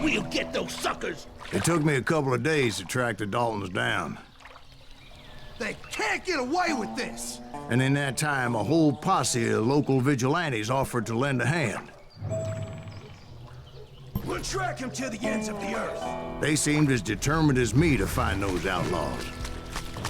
We'll get those suckers! It took me a couple of days to track the Daltons down. They can't get away with this! And in that time, a whole posse of local vigilantes offered to lend a hand. We'll track him to the ends of the earth. They seemed as determined as me to find those outlaws.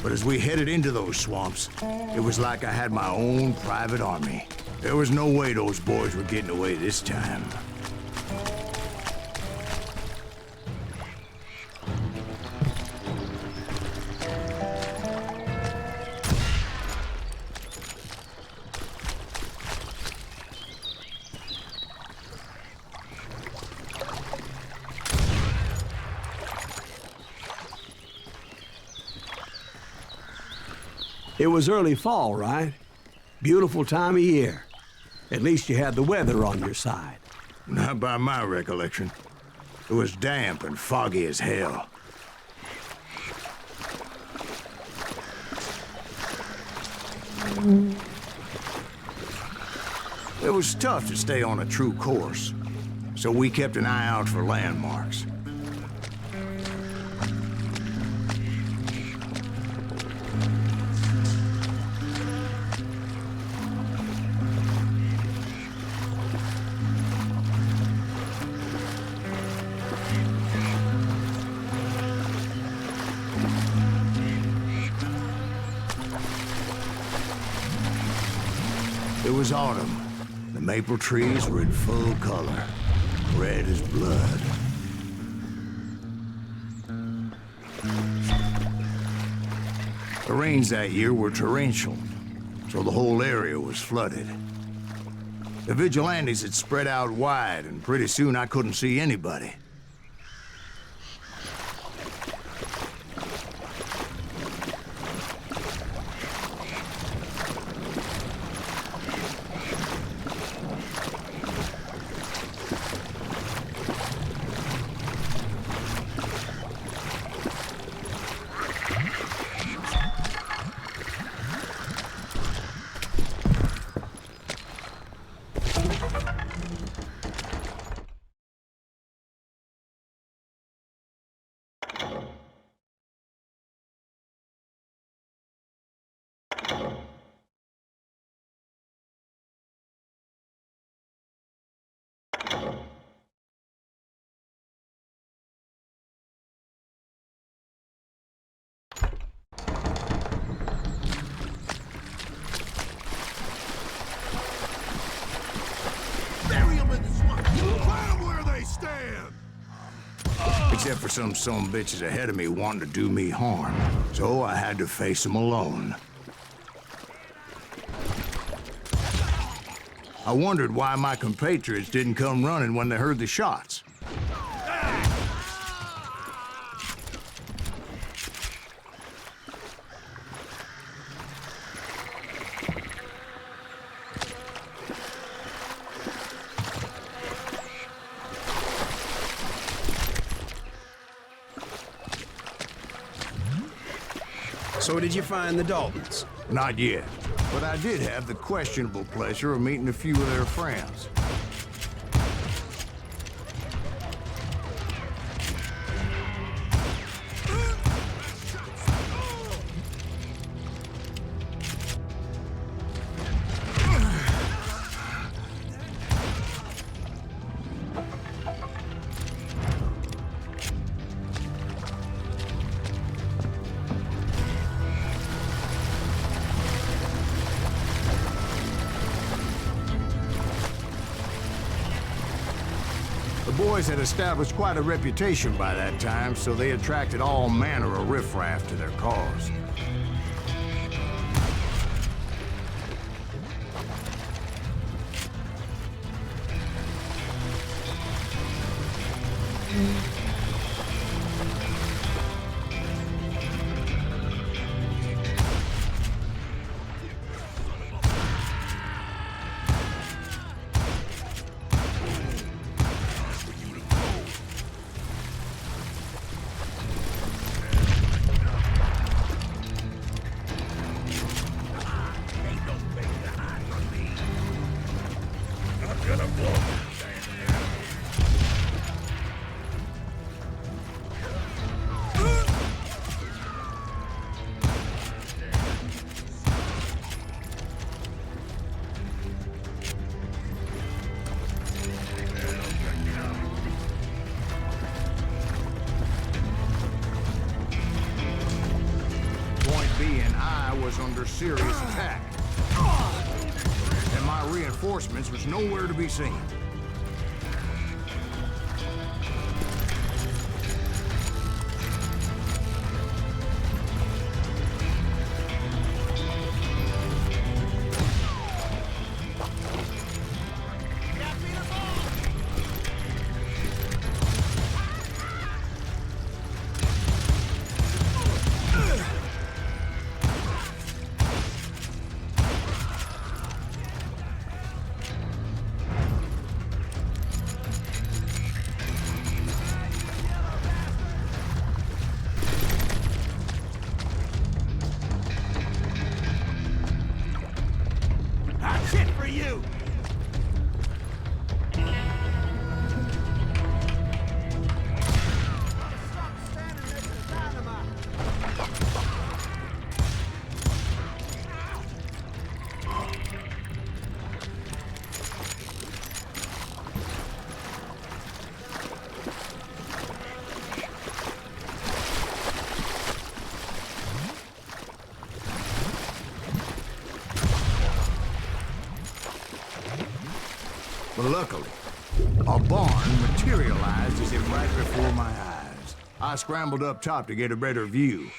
But as we headed into those swamps, it was like I had my own private army. There was no way those boys were getting away this time. It was early fall, right? Beautiful time of year. At least you had the weather on your side. Not by my recollection. It was damp and foggy as hell. It was tough to stay on a true course, so we kept an eye out for landmarks. It was autumn. The maple trees were in full color, red as blood. The rains that year were torrential, so the whole area was flooded. The vigilantes had spread out wide, and pretty soon I couldn't see anybody. Except for some bitches ahead of me wanting to do me harm. So I had to face them alone. I wondered why my compatriots didn't come running when they heard the shots. So did you find the Daltons? Not yet, but I did have the questionable pleasure of meeting a few of their friends. The boys had established quite a reputation by that time, so they attracted all manner of riffraff to their cause. serious attack. And my reinforcements was nowhere to be seen. Shit for you! But luckily, a barn materialized as if right before my eyes. I scrambled up top to get a better view.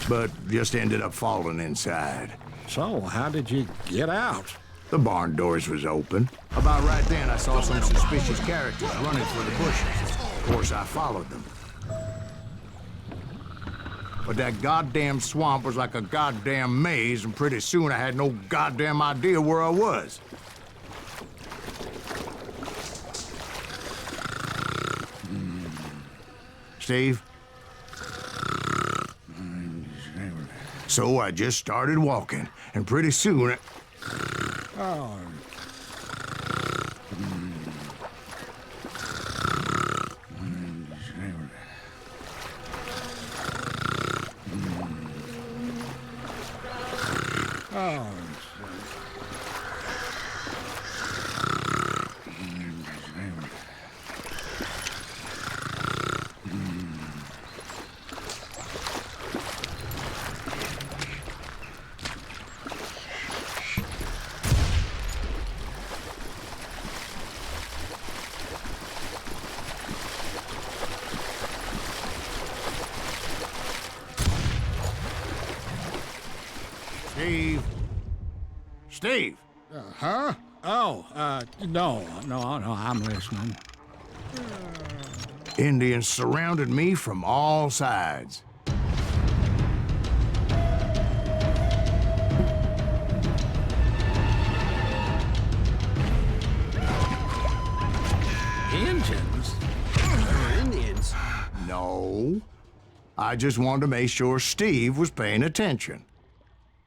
But just ended up falling inside. So, how did you get out? The barn doors was open. About right then, I saw some suspicious characters running for the bushes. Of course, I followed them. But that goddamn swamp was like a goddamn maze, and pretty soon I had no goddamn idea where I was. Steve? So I just started walking, and pretty soon... Oh. Oh. Steve? Steve! Huh? Oh, no, I'm listening. Indians surrounded me from all sides. Indians? Indians? No. I just wanted to make sure Steve was paying attention.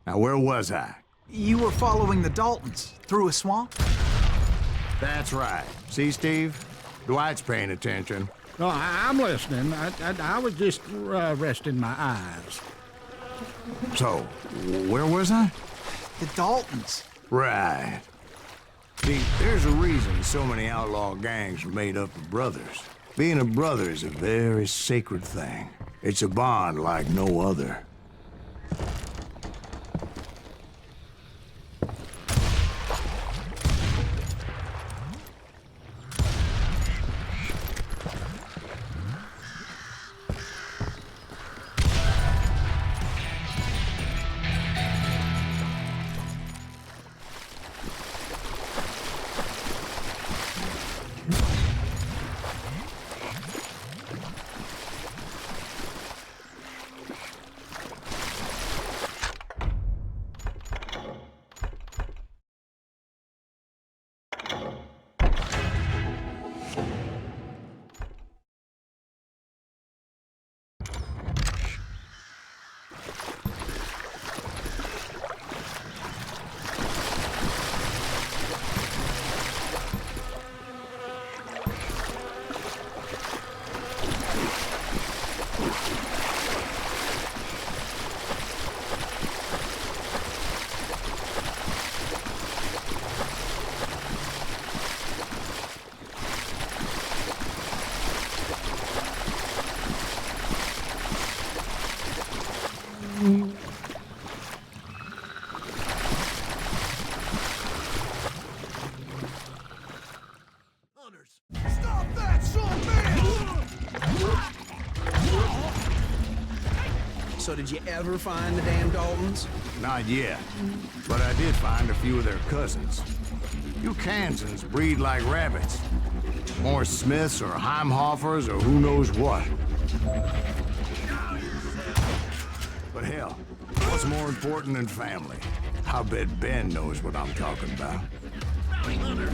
Now, where was I? You were following the Daltons through a swamp? That's right. See, Steve? Dwight's paying attention. No, I'm listening. I was just resting my eyes. So, where was I? The Daltons. Right. See, there's a reason so many outlaw gangs are made up of brothers. Being a brother is a very sacred thing. It's a bond like no other. So did you ever find the damn Daltons? Not yet, but I did find a few of their cousins. You Kansans breed like rabbits. More Smiths or Heimhoffers or who knows what. But hell, what's more important than family? I bet Ben knows what I'm talking about. Bounty hunter!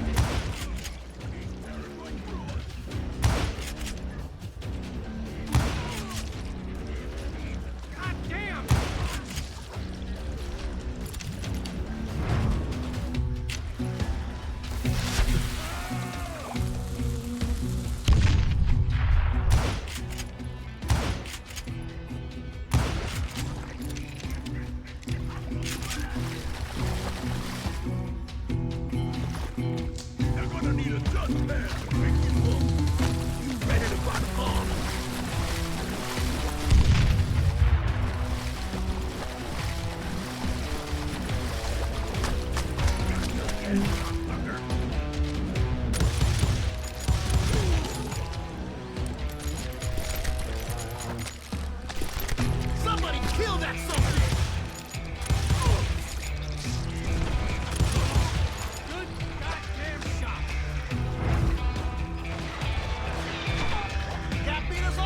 They're gonna need a dust bag to pick you up. You ready to fight on? Somebody kill that sucker! Good goddamn shot! That beat us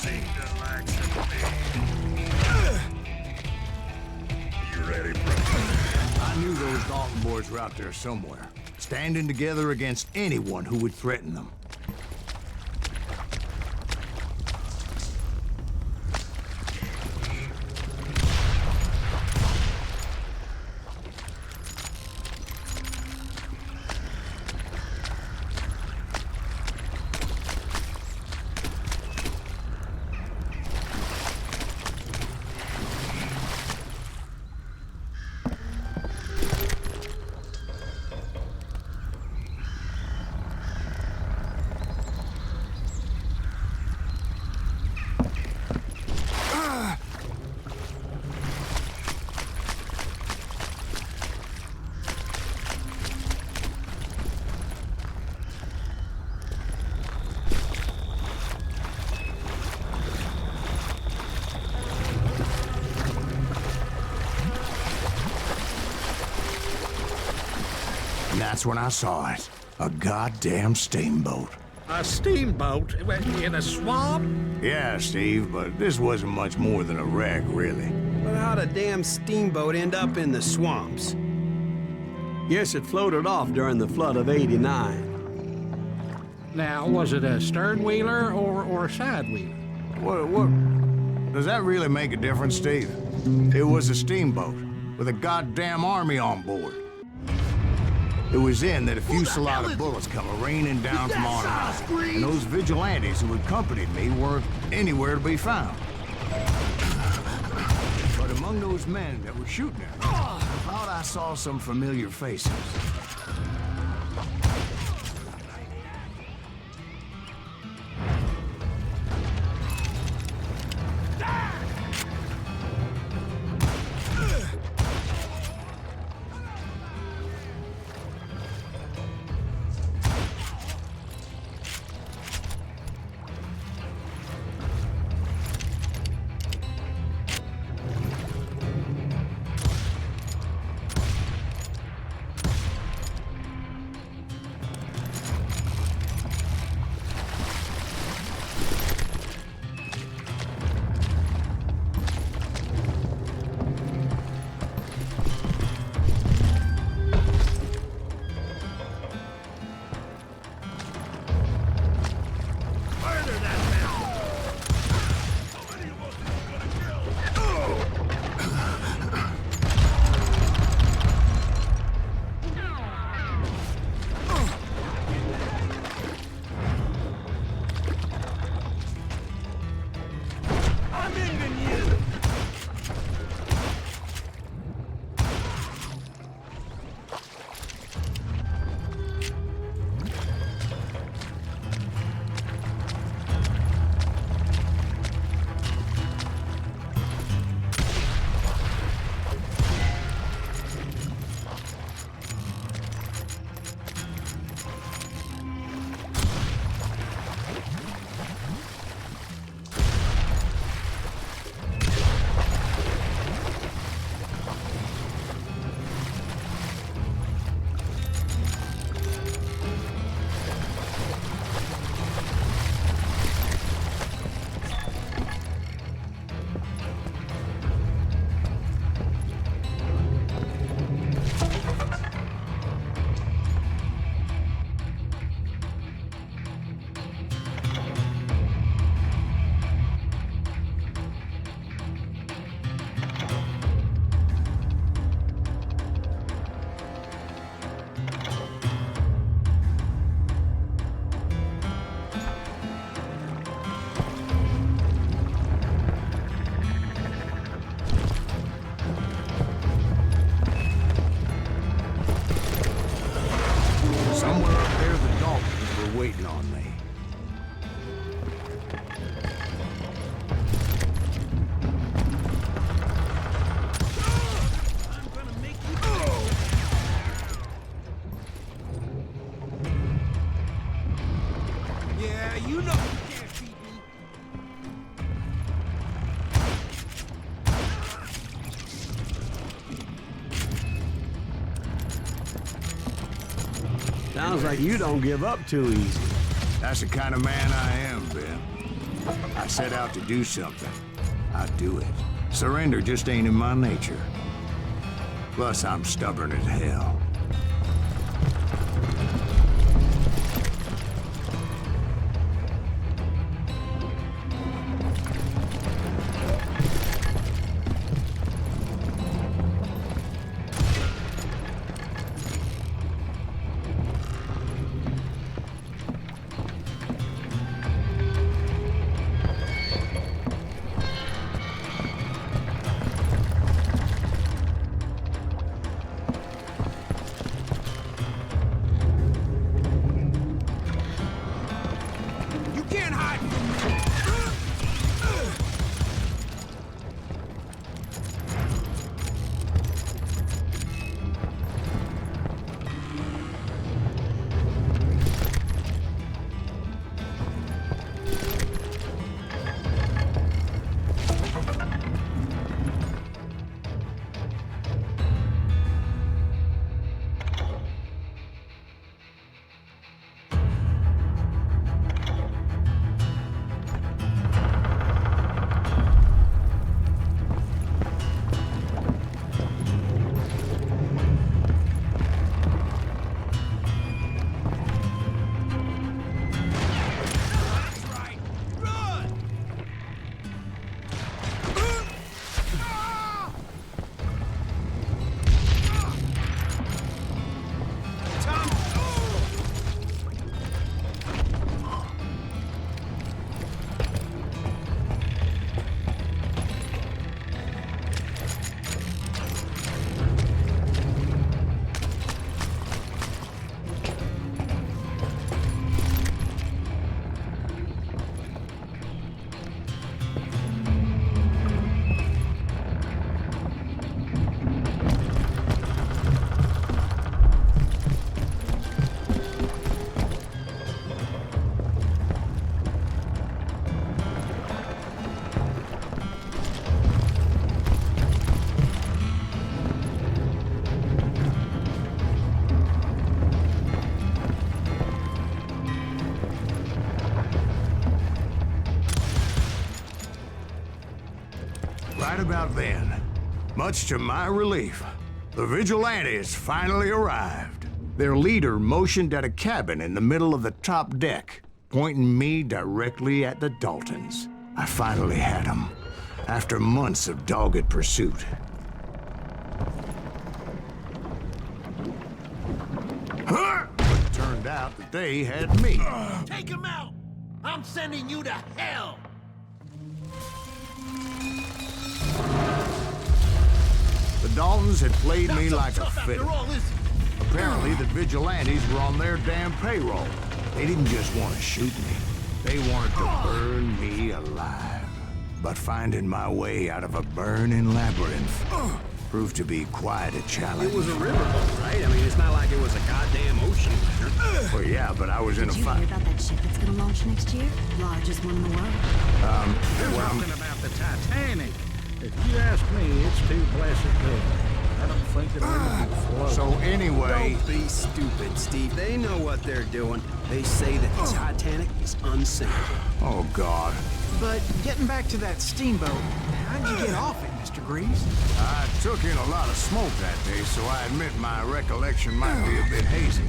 seem to like some You ready, bro? I knew those Dalton boys were out there somewhere, standing together against anyone who would threaten them. And that's when I saw it. A goddamn steamboat. A steamboat in a swamp? Yeah, Steve, but this wasn't much more than a wreck, really. But how'd a damn steamboat end up in the swamps? Guess it floated off during the flood of '89. Now, was it a stern wheeler or a side wheeler? What? Does that really make a difference, Steve? It was a steamboat with a goddamn army on board. It was then that a fusillade of bullets come raining down from on high, and those vigilantes who accompanied me weren't anywhere to be found. But among those men that were shooting at me, I thought I saw some familiar faces. Waiting on me. I'm gonna make you Yeah, you know you can't beat me. Sounds like you don't give up too easy. That's the kind of man I am, Ben. I set out to do something. I'd do it. Surrender just ain't in my nature. Plus, I'm stubborn as hell. Right about then, much to my relief, the vigilantes finally arrived. Their leader motioned at a cabin in the middle of the top deck, pointing me directly at the Daltons. I finally had them, after months of dogged pursuit. But it turned out that they had me. Take him out! I'm sending you to hell! The Daltons had played me Not so like a tough fiddle. after all, is it? Apparently, the vigilantes were on their damn payroll. They didn't just want to shoot me. They wanted to burn me alive. But finding my way out of a burning labyrinth proved to be quite a challenge. It was a riverboat, right? I mean, it's not like it was a goddamn ocean liner. Well, yeah, but I was in a Did you fight. hear about that ship that's gonna launch next year? Largest one in the world. They're talking about the Titanic. If you ask me, it's too blessed big. I don't think it'll ever be float. So anyway, Don't be stupid, Steve. They know what they're doing. They say that the Titanic is unsinkable. oh God, But getting back to that steamboat, how'd you get off it, Mr. Greaves? I took in a lot of smoke that day, so I admit my recollection might be a bit hazy.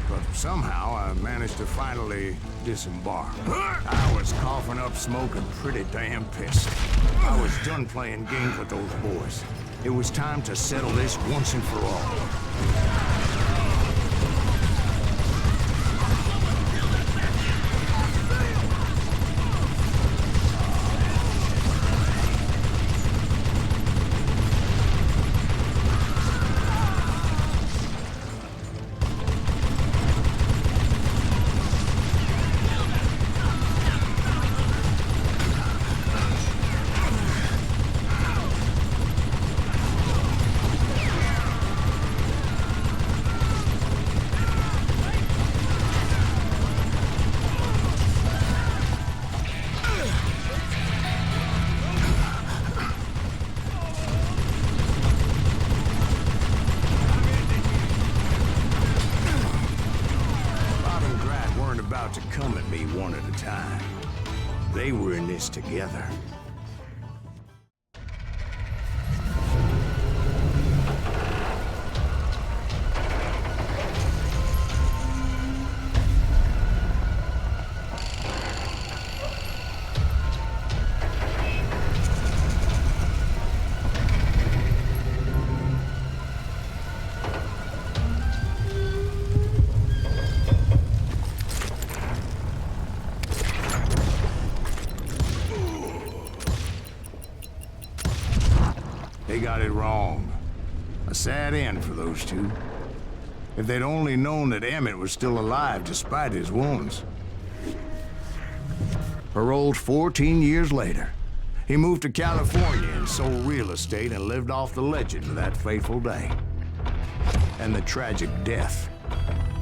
But somehow I managed to finally disembark. I was coughing up smoke and pretty damn pissed. I was done playing games with those boys. It was time to settle this once and for all. They were in this together. They got it wrong. A sad end for those two. If they'd only known that Emmett was still alive despite his wounds. Paroled 14 years later, he moved to California and sold real estate and lived off the legend of that fateful day. And the tragic death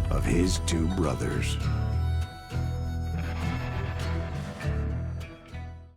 of his two brothers.